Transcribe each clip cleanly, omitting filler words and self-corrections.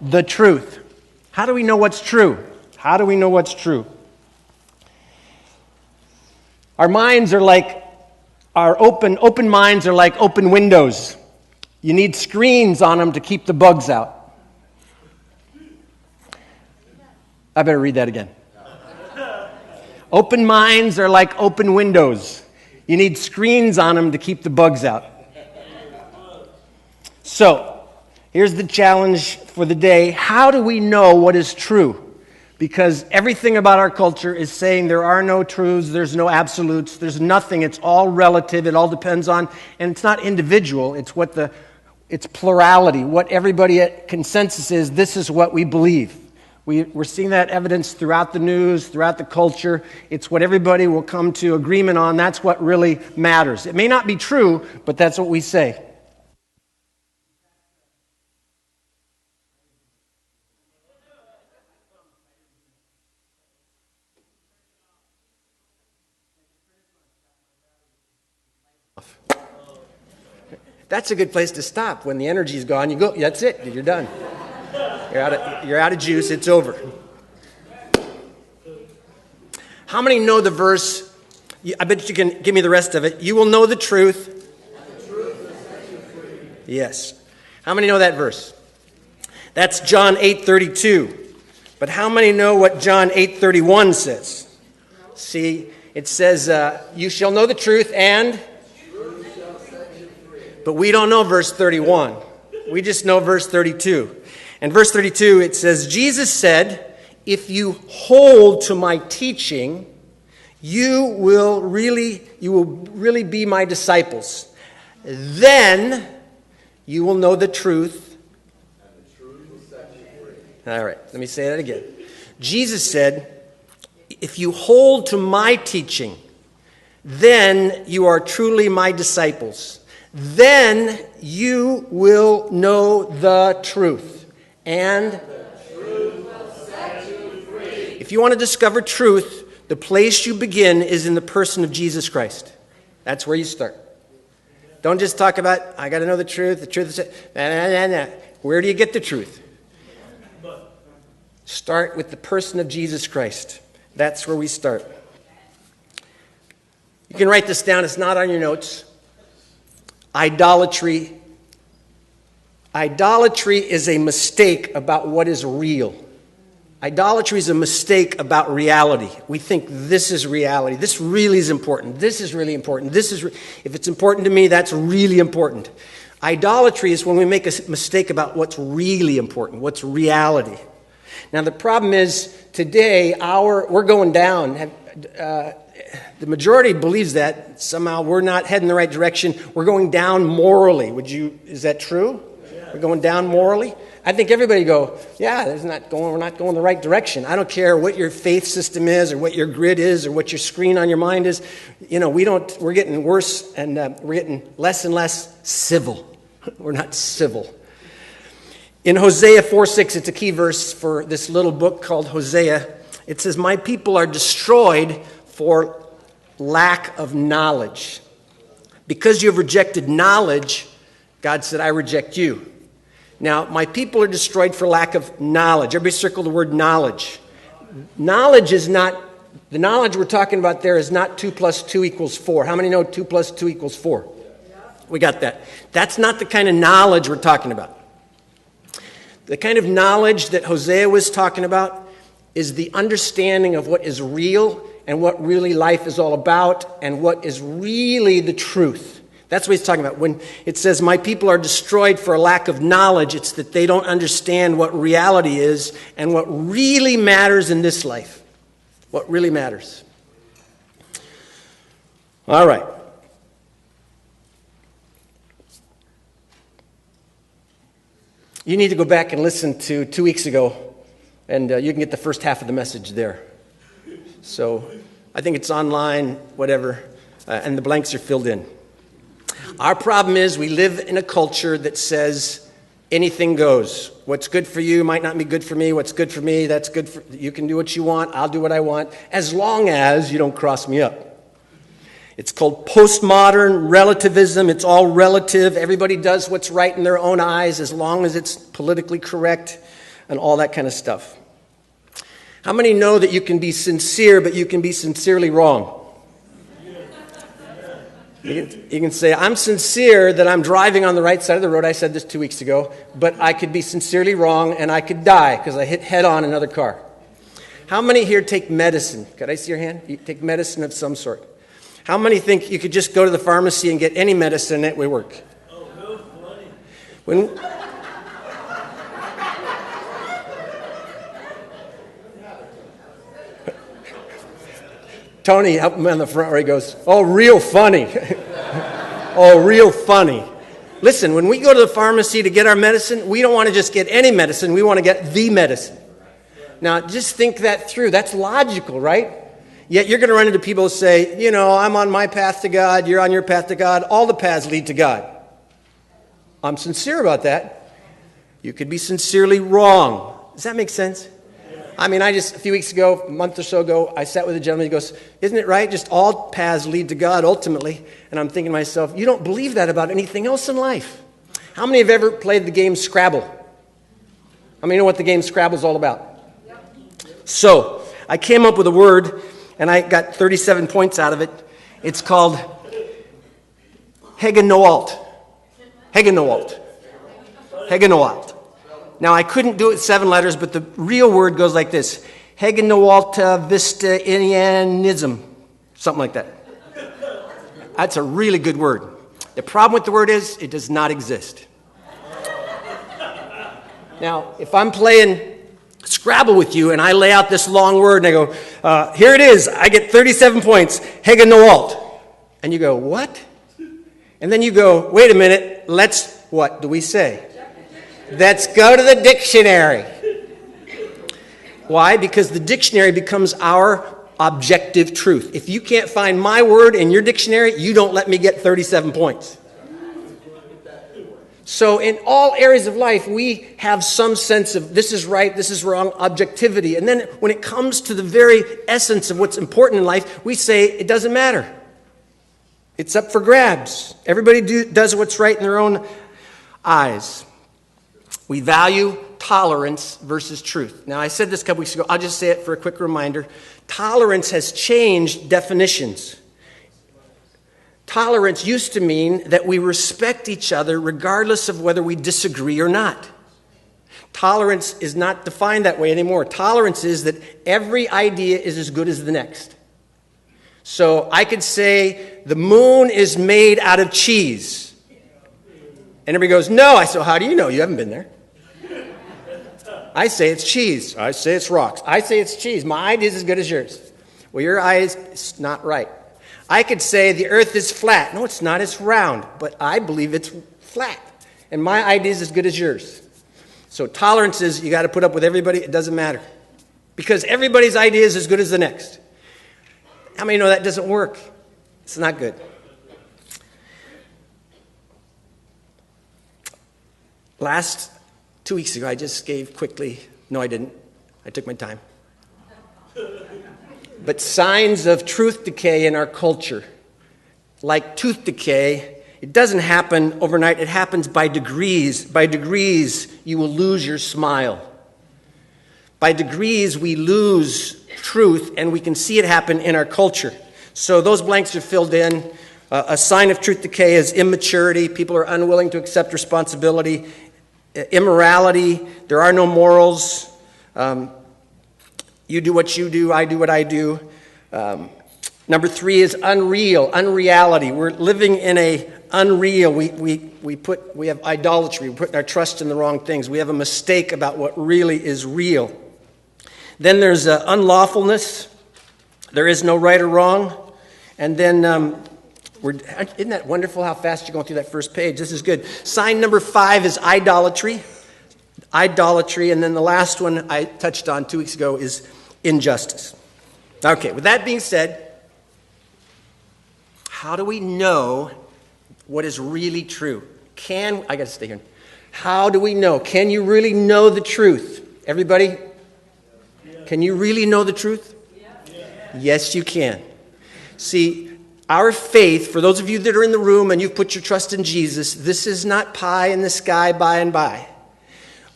the truth. How do we know what's true? How do we know what's true? Our minds are like, open minds are like open windows. You need screens on them to keep the bugs out. I better read that again. Open minds are like open windows. You need screens on them to keep the bugs out. So, here's the challenge for the day. How do we know what is true? Because everything about our culture is saying there are no truths, there's no absolutes, there's nothing. It's all relative. It all depends on, and it's not individual. It's plurality. What everybody at consensus is, this is what we believe. We're seeing that evidence throughout the news, throughout the culture. It's what everybody will come to agreement on. That's what really matters. It may not be true, but that's what we say. That's a good place to stop. When the energy's gone, you go, that's it, you're done. You're out of juice, it's over. How many know the verse? I bet you can give me the rest of it. You will know the truth. And the truth will set you free. Yes. How many know that verse? That's John 8:32. But how many know what John 8:31 says? See, it says, you shall know the truth and... But we don't know verse 31. We just know verse 32. And verse 32, it says, Jesus said, if you hold to my teaching, you will really be my disciples. Then you will know the truth. And the truth will set you free. All right, let me say that again. Jesus said, if you hold to my teaching, then you are truly my disciples. Then you will know the truth. And the truth will set you free. If you want to discover truth, the place you begin is in the person of Jesus Christ. That's where you start. Don't just talk about, I got to know the truth is... Nah. Where do you get the truth? Start with the person of Jesus Christ. That's where we start. You can write this down. It's not on your notes. Idolatry. Idolatry is a mistake about what is real. Idolatry is a mistake about reality. We think this is reality. This really is important. This is really important. If it's important to me, that's really important. Idolatry is when we make a mistake about what's really important, what's reality. Now, the problem is today, we're going down. The majority believes that somehow we're not heading the right direction. We're going down morally. Is that true? Yeah. We're going down morally? I think everybody go, yeah, we're not going the right direction. I don't care what your faith system is or what your grid is or what your screen on your mind is. We're getting worse and we're getting less and less civil. We're not civil. In Hosea 4:6, it's a key verse for this little book called Hosea. It says, my people are destroyed for lack of knowledge. Because you have rejected knowledge, God said, I reject you. Now, my people are destroyed for lack of knowledge. Everybody circle the word knowledge. Knowledge is not, the knowledge we're talking about there is not 2 + 2 = 4. How many know 2 + 2 = 4? We got that. That's not the kind of knowledge we're talking about. The kind of knowledge that Hosea was talking about is the understanding of what is real and what really life is all about and what is really the truth. That's what he's talking about. When it says, my people are destroyed for a lack of knowledge, it's that they don't understand what reality is and what really matters in this life. What really matters. All right. You need to go back and listen to 2 weeks ago, and you can get the first half of the message there. So I think it's online, whatever, and the blanks are filled in. Our problem is we live in a culture that says anything goes. What's good for you might not be good for me. What's good for me, that's good for you. Can do what you want. I'll do what I want, as long as you don't cross me up. It's called postmodern relativism. It's all relative. Everybody does what's right in their own eyes as long as it's politically correct and all that kind of stuff. How many know that you can be sincere, but you can be sincerely wrong? You can say, I'm sincere that I'm driving on the right side of the road. I said this 2 weeks ago. But I could be sincerely wrong and I could die because I hit head-on another car. How many here take medicine? Could I see your hand? You take medicine of some sort. How many think you could just go to the pharmacy and get any medicine and it would work? Oh, no, funny. When... Tony, help him on the front where he goes, oh, real funny. Oh, real funny. Listen, when we go to the pharmacy to get our medicine, we don't want to just get any medicine. We want to get the medicine. Now, just think that through. That's logical, right? Yet you're going to run into people who say, you know, I'm on my path to God. You're on your path to God. All the paths lead to God. I'm sincere about that. You could be sincerely wrong. Does that make sense? I mean, a few weeks ago, a month or so ago, I sat with a gentleman. He goes, isn't it right? Just all paths lead to God ultimately. And I'm thinking to myself, you don't believe that about anything else in life. How many have ever played the game Scrabble? How many know what the game Scrabble is all about? So, I came up with a word, and I got 37 points out of it. It's called Hegenoalt. Hegenoalt. Hegenoalt. Now, I couldn't do it 7 letters, but the real word goes like this. Hegenoaltavistinianism. Something like that. That's a really good word. The problem with the word is it does not exist. Now, if I'm playing Scrabble with you and I lay out this long word and I go, here it is, I get 37 points, Hegenoalt. And you go, what? And then you go, wait a minute, what do we say? Let's go to the dictionary. Why? Because the dictionary becomes our objective truth. If you can't find my word in your dictionary, you don't let me get 37 points. So in all areas of life, we have some sense of this is right, this is wrong, objectivity. And then when it comes to the very essence of what's important in life, we say it doesn't matter. It's up for grabs. Everybody does what's right in their own eyes. We value tolerance versus truth. Now, I said this a couple weeks ago. I'll just say it for a quick reminder. Tolerance has changed definitions. Tolerance used to mean that we respect each other regardless of whether we disagree or not. Tolerance is not defined that way anymore. Tolerance is that every idea is as good as the next. So I could say the moon is made out of cheese. And everybody goes, no. I say, how do you know? You haven't been there. I say it's cheese. I say it's rocks. I say it's cheese. My idea is as good as yours. Well, your eye is not right. I could say the earth is flat. No, it's not. It's round. But I believe it's flat. And my idea is as good as yours. So tolerance is you got to put up with everybody. It doesn't matter. Because everybody's idea is as good as the next. How many know that doesn't work? It's not good. Last 2 weeks ago, I just gave quickly. No, I didn't. I took my time. But signs of truth decay in our culture. Like tooth decay, it doesn't happen overnight. It happens by degrees. By degrees, you will lose your smile. By degrees, we lose truth, and we can see it happen in our culture. So those blanks are filled in. A sign of truth decay is immaturity. People are unwilling to accept responsibility. Immorality. There are no morals. You do what you do. I do what I do. Number 3 is unreality. We're living in a unreal. We have idolatry. We're putting our trust in the wrong things. We have a mistake about what really is real. Then there's unlawfulness. There is no right or wrong. And then isn't that wonderful how fast you're going through that first page? This is good. Sign number 5 is idolatry. Idolatry. And then the last one I touched on 2 weeks ago is injustice. Okay, with that being said, how do we know what is really true? I got to stay here. How do we know? Can you really know the truth? Everybody? Can you really know the truth? Yes, you can. See, Our faith, for those of you that are in the room and you've put your trust in Jesus, this is not pie in the sky by and by.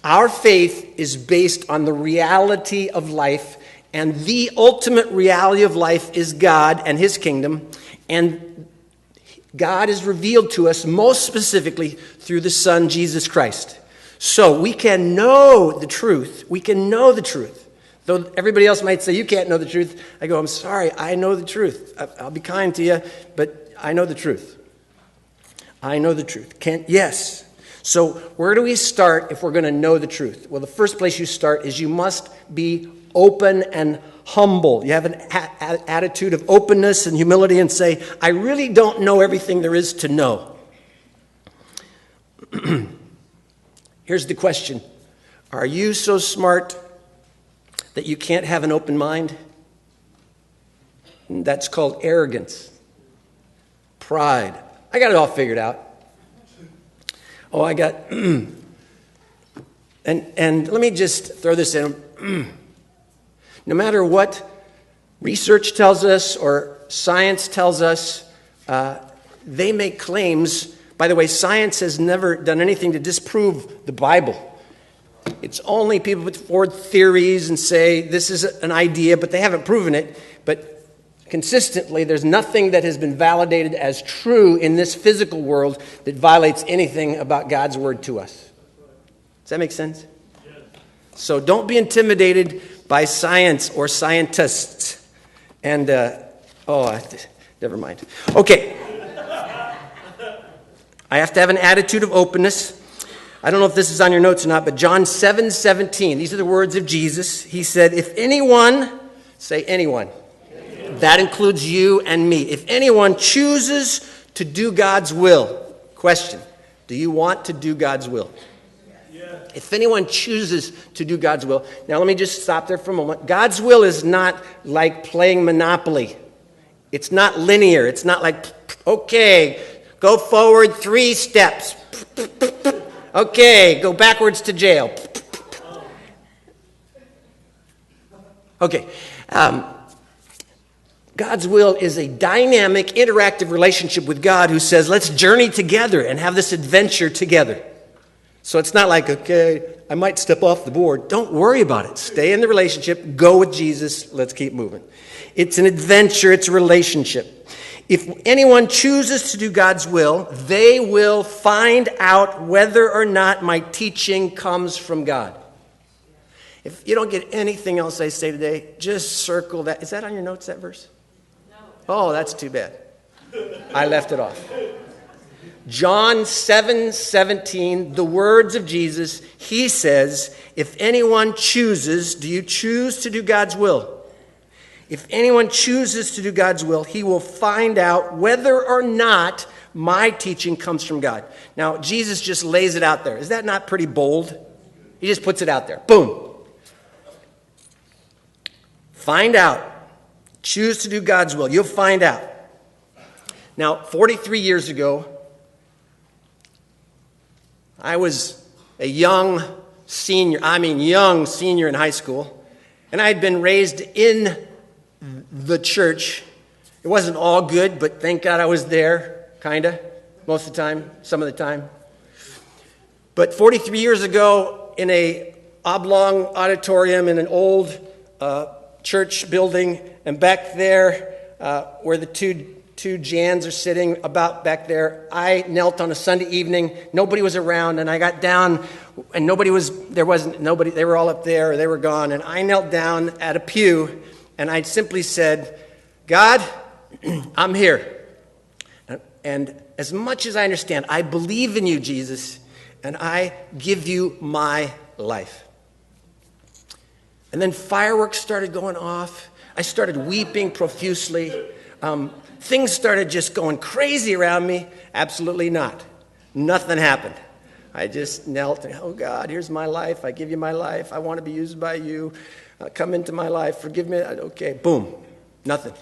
Our faith is based on the reality of life, and the ultimate reality of life is God and his kingdom, and God is revealed to us most specifically through the Son, Jesus Christ. So we can know the truth. We can know the truth. Though everybody else might say, you can't know the truth. I go, I'm sorry, I know the truth. I'll be kind to you, but I know the truth. I know the truth. Yes. So where do we start if we're going to know the truth? Well, the first place you start is you must be open and humble. You have an attitude of openness and humility and say, I really don't know everything there is to know. Here's the question. Are you so smart that you can't have an open mind? And that's called arrogance. Pride. I got it all figured out. Oh, I got... And let me just throw this in. No matter what research tells us or science tells us, they make claims. By the way, science has never done anything to disprove the Bible. It's only people put forward theories and say this is an idea, but they haven't proven it. But consistently, there's nothing that has been validated as true in this physical world that violates anything about God's word to us. Does that make sense? Yes. So don't be intimidated by science or scientists. And, never mind. Okay. I have to have an attitude of openness. I don't know if this is on your notes or not, but John 7:17, these are the words of Jesus. He said, if anyone, say anyone, that includes you and me. If anyone chooses to do God's will, question, do you want to do God's will? Yes. If anyone chooses to do God's will, now let me just stop there for a moment. God's will is not like playing Monopoly. It's not linear. It's not like, okay, go forward 3 steps. Okay, go backwards to jail. Okay. God's will is a dynamic, interactive relationship with God who says, let's journey together and have this adventure together. So it's not like, okay, I might step off the board. Don't worry about it. Stay in the relationship. Go with Jesus. Let's keep moving. It's an adventure. It's a relationship. If anyone chooses to do God's will, they will find out whether or not my teaching comes from God. If you don't get anything else I say today, just circle that. Is that on your notes, that verse? No. Oh, that's too bad. I left it off. John 7:17, the words of Jesus, he says, if anyone chooses, do you choose to do God's will? If anyone chooses to do God's will, he will find out whether or not my teaching comes from God. Now, Jesus just lays it out there. Is that not pretty bold? He just puts it out there. Boom. Find out. Choose to do God's will. You'll find out. Now, 43 years ago, I was a young senior in high school, and I had been raised in the church. It wasn't all good, but thank God I was there, kind of, most of the time, some of the time. But 43 years ago, in a oblong auditorium in an old church building, and back there where the two Jans are sitting about back there, I knelt on a Sunday evening. Nobody was around, and I got down, and there wasn't nobody. They were all up there, or they were gone, and I knelt down at a pew, and I simply said, God, I'm here. And as much as I understand, I believe in you, Jesus, and I give you my life. And then fireworks started going off. I started weeping profusely. Things started just going crazy around me. Absolutely not. Nothing happened. I just knelt and, oh God, here's my life. I give you my life. I want to be used by you. Come into my life. Forgive me. Okay, boom. Nothing.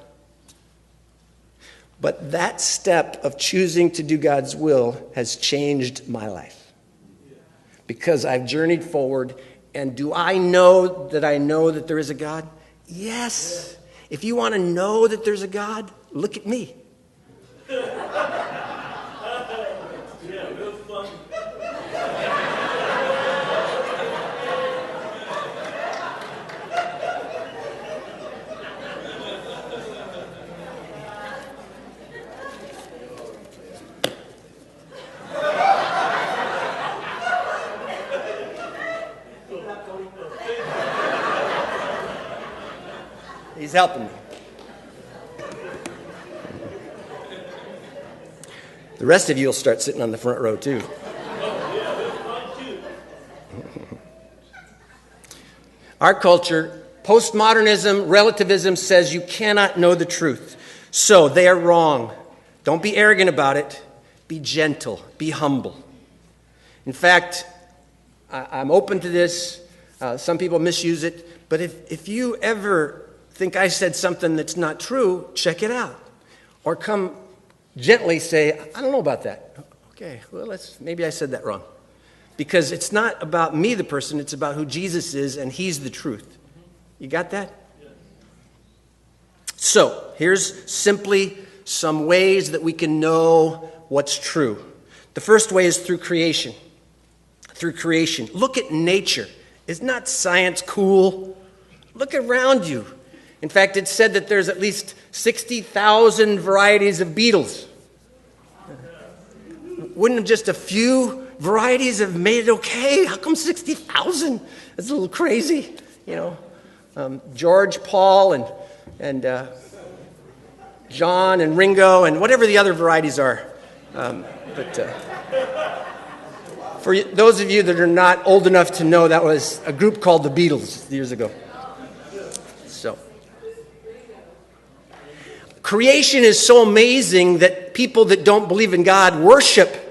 But that step of choosing to do God's will has changed my life. Because I've journeyed forward. And do I know that there is a God? Yes. If you want to know that there's a God, look at me. He's helping me. The rest of you will start sitting on the front row too. Our culture, postmodernism, relativism says you cannot know the truth. So they are wrong. Don't be arrogant about it. Be gentle. Be humble. In fact, I'm open to this. Some people misuse it. But if you ever think I said something that's not true, check it out. Or come gently say, I don't know about that. Okay, well, maybe I said that wrong. Because it's not about me, the person, it's about who Jesus is, and he's the truth. You got that? Yes. So, here's simply some ways that we can know what's true. The first way is through creation. Through creation. Look at nature. Isn't not science cool? Look around you. In fact, it's said that there's at least 60,000 varieties of beetles. Wouldn't just a few varieties have made it okay? How come 60,000? That's a little crazy, George, Paul, and John, and Ringo, and whatever the other varieties are. For those of you that are not old enough to know, that was a group called the Beatles years ago. So, creation is so amazing that people that don't believe in God worship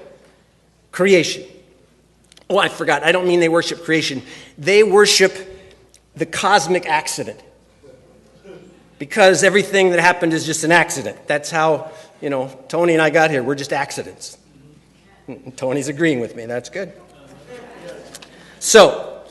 creation. Oh, I forgot. I don't mean they worship creation. They worship the cosmic accident. Because everything that happened is just an accident. That's how, Tony and I got here. We're just accidents. And Tony's agreeing with me. That's good. So,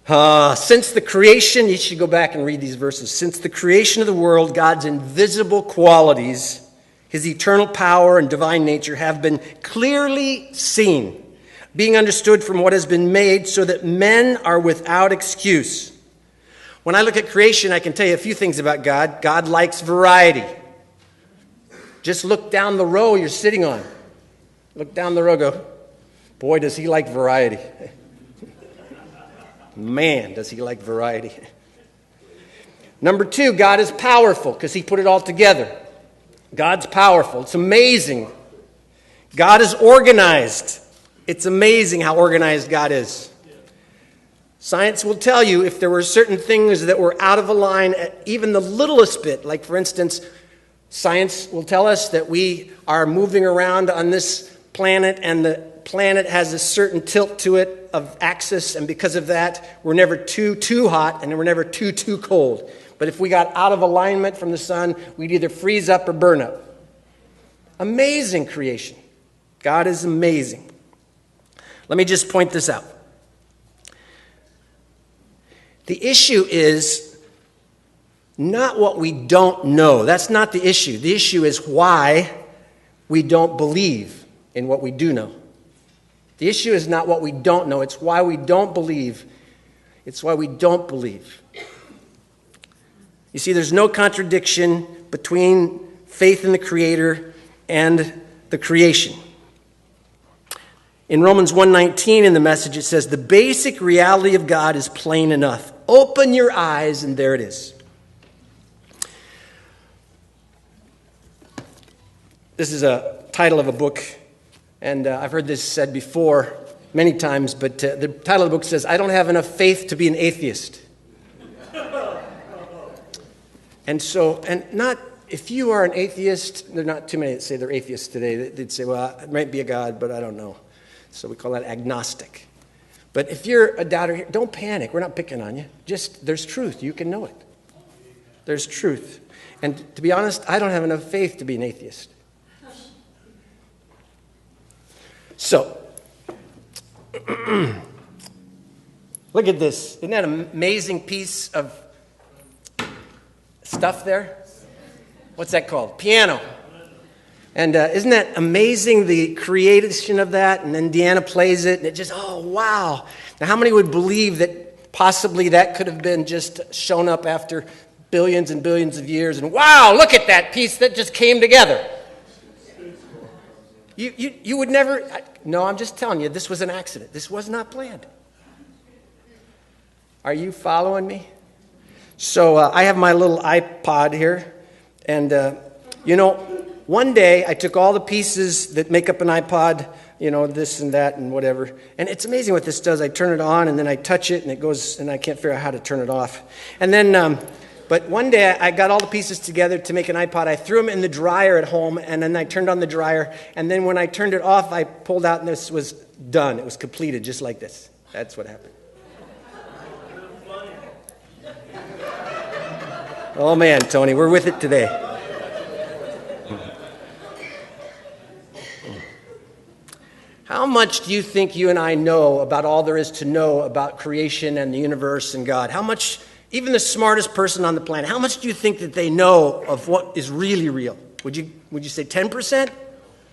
since the creation, you should go back and read these verses. Since the creation of the world, God's invisible qualities, his eternal power and divine nature have been clearly seen, being understood from what has been made, so that men are without excuse. When I look at creation, I can tell you a few things about God. God likes variety. Just look down the row you're sitting on. Look down the row, go, boy, does he like variety. Man, does he like variety. Number two, God is powerful because he put it all together. God's powerful. It's amazing. God is organized. It's amazing how organized God is. Science will tell you if there were certain things that were out of a line, even the littlest bit, like for instance, science will tell us that we are moving around on this planet and the planet has a certain tilt to it of axis, and because of that, we're never too hot and we're never too cold. But if we got out of alignment from the sun, we'd either freeze up or burn up. Amazing creation. God is amazing. Let me just point this out. The issue is not what we don't know. That's not the issue. The issue is why we don't believe in what we do know. The issue is not what we don't know. It's why we don't believe. It's why we don't believe. You see, there's no contradiction between faith in the Creator and the creation. In Romans 1:19 in the Message, it says, the basic reality of God is plain enough. Open your eyes, and there it is. This is a title of a book, and I've heard this said before many times, but the title of the book says, I don't have enough faith to be an atheist. And not, if you are an atheist, there are not too many that say they're atheists today. They'd say, well, it might be a God, but I don't know. So we call that agnostic. But if you're a doubter here, don't panic. We're not picking on you. Just, there's truth. You can know it. There's truth. And to be honest, I don't have enough faith to be an atheist. So, look at this. Isn't that an amazing piece of stuff there? What's that called? Piano. And isn't that amazing, the creation of that? And then Deanna plays it, and it just, oh, wow. Now, how many would believe that possibly that could have been just shown up after billions and billions of years? And wow, look at that piece that just came together. You would never, no, I'm just telling you, this was an accident. This was not planned. Are you following me? So I have my little iPod here, and one day I took all the pieces that make up an iPod, this and that and whatever, and it's amazing what this does. I turn it on, and then I touch it, and it goes, and I can't figure out how to turn it off. And then, but one day I got all the pieces together to make an iPod. I threw them in the dryer at home, and then I turned on the dryer, and then when I turned it off, I pulled out, and this was done. It was completed just like this. That's what happened. Oh man, Tony, we're with it today. How much do you think you and I know about all there is to know about creation and the universe and God? How much, even the smartest person on the planet, how much do you think that they know of what is really real? Would you say 10%?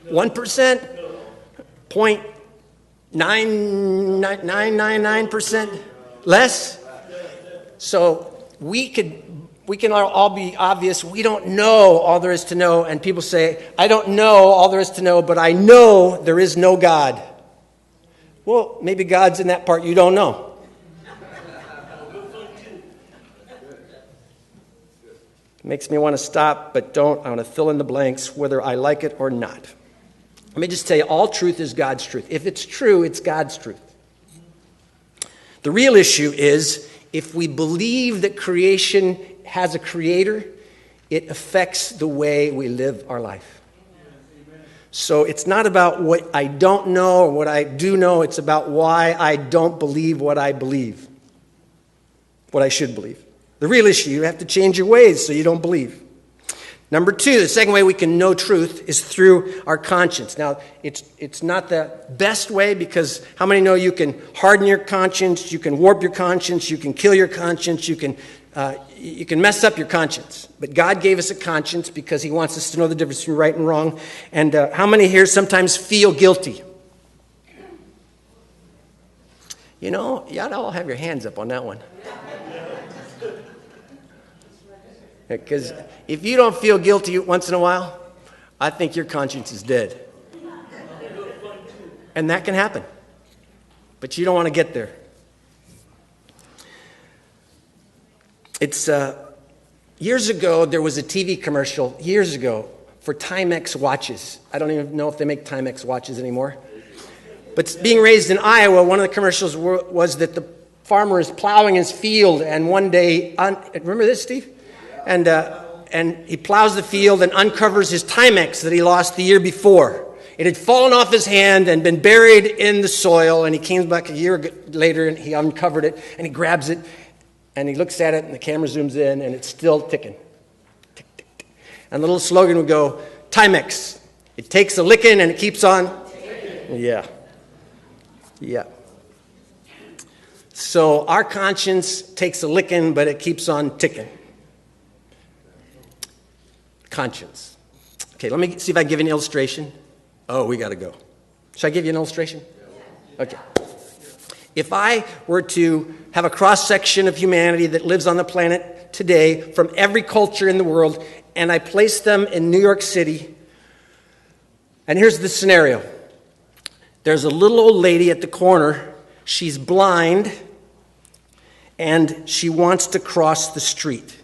1%? 0.999%? Less? So we can all be obvious. We don't know all there is to know. And people say, I don't know all there is to know, but I know there is no God. Well, maybe God's in that part you don't know. Makes me want to stop, but don't. I want to fill in the blanks, whether I like it or not. Let me just tell you, all truth is God's truth. If it's true, it's God's truth. The real issue is, if we believe that creation has a creator, it affects the way we live our life. So it's not about what I don't know or what I do know. It's about why I don't believe what I believe, what I should believe. The real issue, you have to change your ways so you don't believe. Number two, the second way we can know truth is through our conscience. Now, it's not the best way, because how many know you can harden your conscience, you can warp your conscience, you can kill your conscience, you can mess up your conscience. But God gave us a conscience because he wants us to know the difference between right and wrong. And how many here sometimes feel guilty? Y'all all have your hands up on that one. Because if you don't feel guilty once in a while, I think your conscience is dead. And that can happen. But you don't want to get there. It's years ago, there was a TV commercial, for Timex watches. I don't even know if they make Timex watches anymore. But being raised in Iowa, one of the commercials was that the farmer is plowing his field, and one day, remember this, Steve? And he plows the field and uncovers his Timex that he lost the year before. It had fallen off his hand and been buried in the soil, and he came back a year later and he uncovered it, and he grabs it, and he looks at it, and the camera zooms in, and it's still ticking. Tick, tick, tick. And the little slogan would go, Timex. It takes a licking and it keeps on. Yeah. So our conscience takes a licking, but it keeps on ticking. Conscience. Okay, let me see if I can give you an illustration. Oh, we got to go. Should I give you an illustration? Okay. If I were to have a cross-section of humanity that lives on the planet today from every culture in the world, and I place them in New York City, and here's the scenario. There's a little old lady at the corner. She's blind, and she wants to cross the street.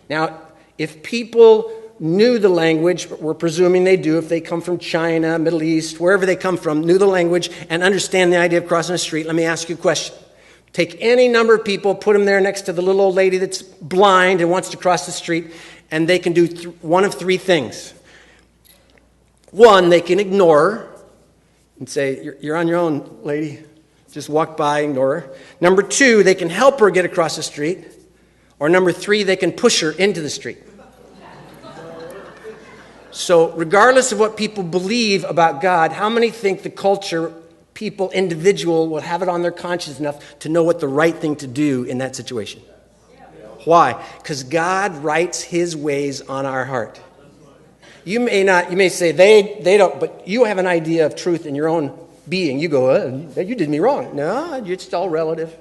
Now, if people knew the language, we're presuming they do, if they come from China, Middle East, wherever they come from, knew the language and understand the idea of crossing the street, let me ask you a question. Take any number of people, put them there next to the little old lady that's blind and wants to cross the street, and they can do one of three things. One, they can ignore her and say, you're on your own, lady. Just walk by, ignore her. Number two, they can help her get across the street. Or number three, they can push her into the street. So regardless of what people believe about God, how many think the culture, people, individual will have it on their conscience enough to know what the right thing to do in that situation? Why? Because God writes his ways on our heart. You may say they don't, but you have an idea of truth in your own being. You go, you did me wrong. No, it's all relative.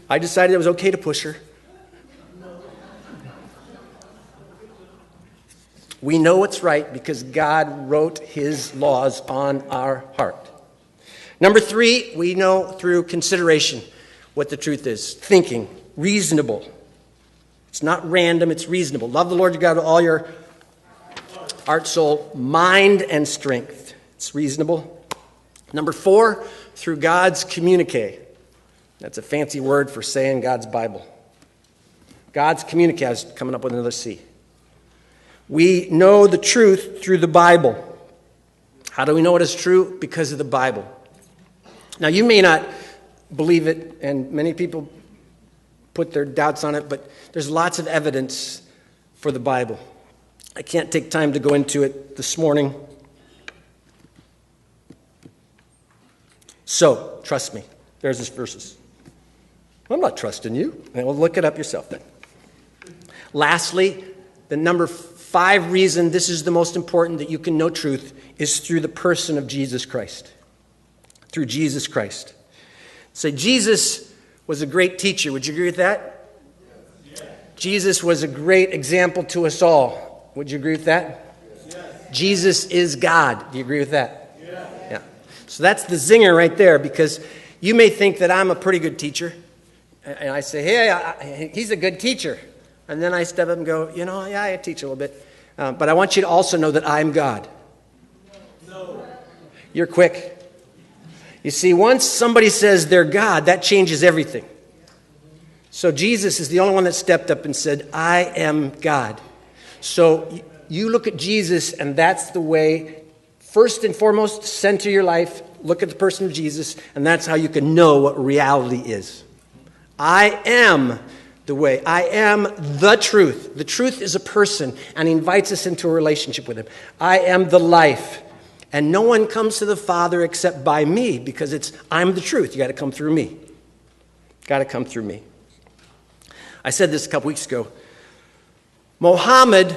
I decided it was okay to push her. We know what's right because God wrote his laws on our heart. Number three, we know through consideration. what the truth is. Thinking, reasonable. It's not random, it's reasonable. Love the Lord your God with all your heart, soul, mind, and strength. It's reasonable. Number 4, through God's communique. That's a fancy word for saying God's Bible. God's communique. I was coming up with another C. We know the truth through the Bible. How do we know it is true? Because of the Bible. Now, you may not believe it, and many people put their doubts on it, but there's lots of evidence for the Bible. I can't take time to go into it this morning. So, trust me. There's his verses. I'm not trusting you. Well, look it up yourself then. Lastly, the number 5 reason this is the most important that you can know truth is through the person of Jesus Christ. Through Jesus Christ. Say, Jesus was a great teacher. Would you agree with that? Yes. Jesus was a great example to us all. Would you agree with that? Yes. Jesus is God. Do you agree with that? Yes. Yeah. So that's the zinger right there, because you may think that I'm a pretty good teacher. And I say, hey, he's a good teacher. And then I step up and go, yeah, I teach a little bit. But I want you to also know that I'm God. No. You're quick. You see, once somebody says they're God, that changes everything. So Jesus is the only one that stepped up and said, I am God. So you look at Jesus, and that's the way, first and foremost, center your life, look at the person of Jesus, and that's how you can know what reality is. I am the way. I am the truth. The truth is a person, and he invites us into a relationship with him. I am the life. And no one comes to the Father except by me, because I'm the truth. You got to come through me. Got to come through me. I said this a couple weeks ago. Muhammad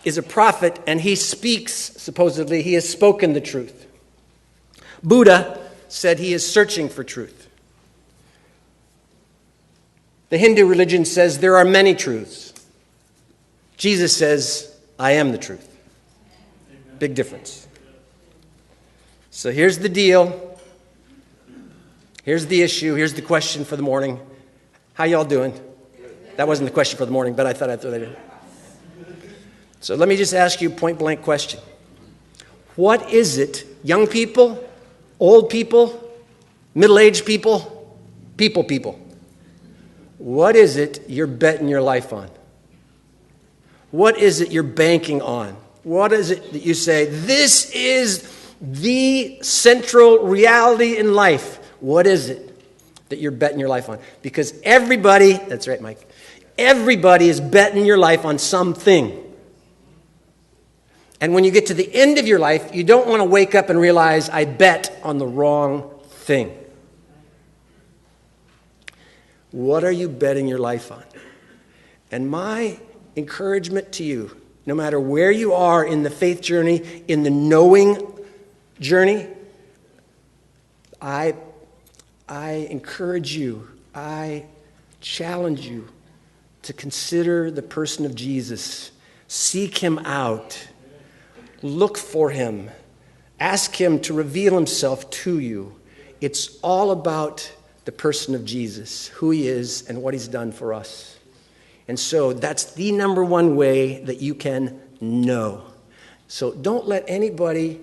is a prophet, and he speaks, supposedly, he has spoken the truth. Buddha said he is searching for truth. The Hindu religion says there are many truths. Jesus says, I am the truth. Big difference. So here's the deal. Here's the issue. Here's the question for the morning. How y'all doing? That wasn't the question for the morning, but I thought I'd throw that in. So let me just ask you a point-blank question. What is it, young people, old people, middle-aged people, people, what is it you're betting your life on? What is it you're banking on? What is it that you say, this is the central reality in life? What is it that you're betting your life on? Because everybody, that's right, Mike, everybody is betting your life on something. And when you get to the end of your life, you don't want to wake up and realize, I bet on the wrong thing. What are you betting your life on? And my encouragement to you, no matter where you are in the faith journey, in the knowing journey, I encourage you, I challenge you to consider the person of Jesus. Seek him out. Look for him. Ask him to reveal himself to you. It's all about the person of Jesus, who he is and what he's done for us. And so that's the number one way that you can know. So don't let anybody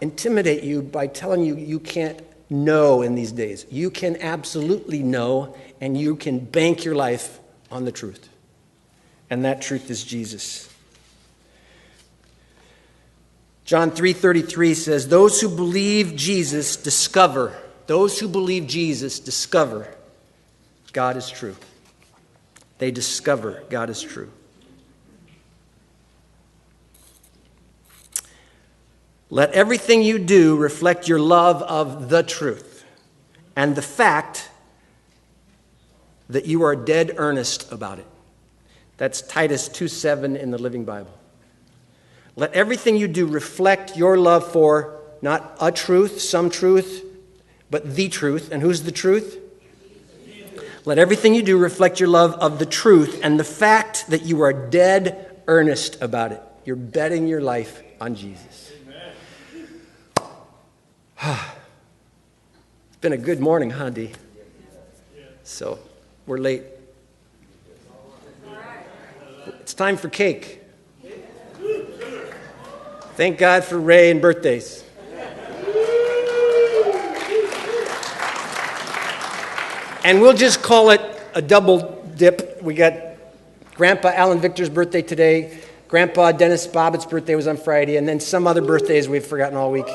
intimidate you by telling you you can't know in these days. You can absolutely know, and you can bank your life on the truth. And that truth is Jesus. John 3:33 says, those who believe Jesus discover God is true. They discover God is true. Let everything you do reflect your love of the truth and the fact that you are dead earnest about it. That's Titus 2:7 in the Living Bible. Let everything you do reflect your love for not a truth, some truth, but the truth. And who's the truth? Let everything you do reflect your love of the truth and the fact that you are dead earnest about it. You're betting your life on Jesus. been a good morning, huh, Dee? So, we're late. It's time for cake. Thank God for Ray and birthdays. And we'll just call it a double dip. We got Grandpa Alan Victor's birthday today. Grandpa Dennis Bobbitt's birthday was on Friday. And then some other birthdays we've forgotten all week.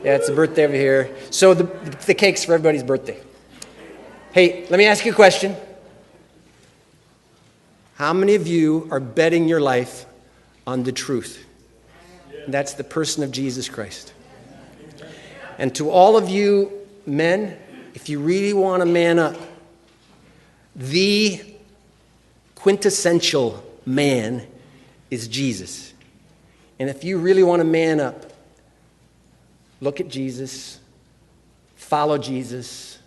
Yeah, it's a birthday over here. So the cake's for everybody's birthday. Hey, let me ask you a question. How many of you are betting your life on the truth? And that's the person of Jesus Christ. And to all of you men, if you really want to man up, the quintessential man is Jesus. And if you really want to man up, look at Jesus, follow Jesus,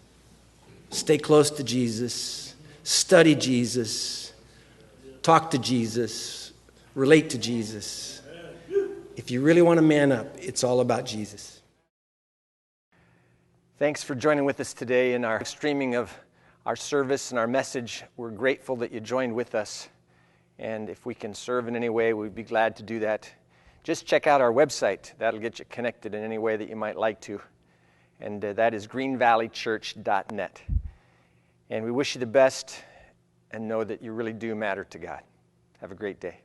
stay close to Jesus, study Jesus, talk to Jesus, relate to Jesus. If you really want to man up, it's all about Jesus. Thanks for joining with us today in our streaming of our service and our message. We're grateful that you joined with us. And if we can serve in any way, we'd be glad to do that. Just check out our website. That'll get you connected in any way that you might like to. And that is greenvalleychurch.net. And we wish you the best and know that you really do matter to God. Have a great day.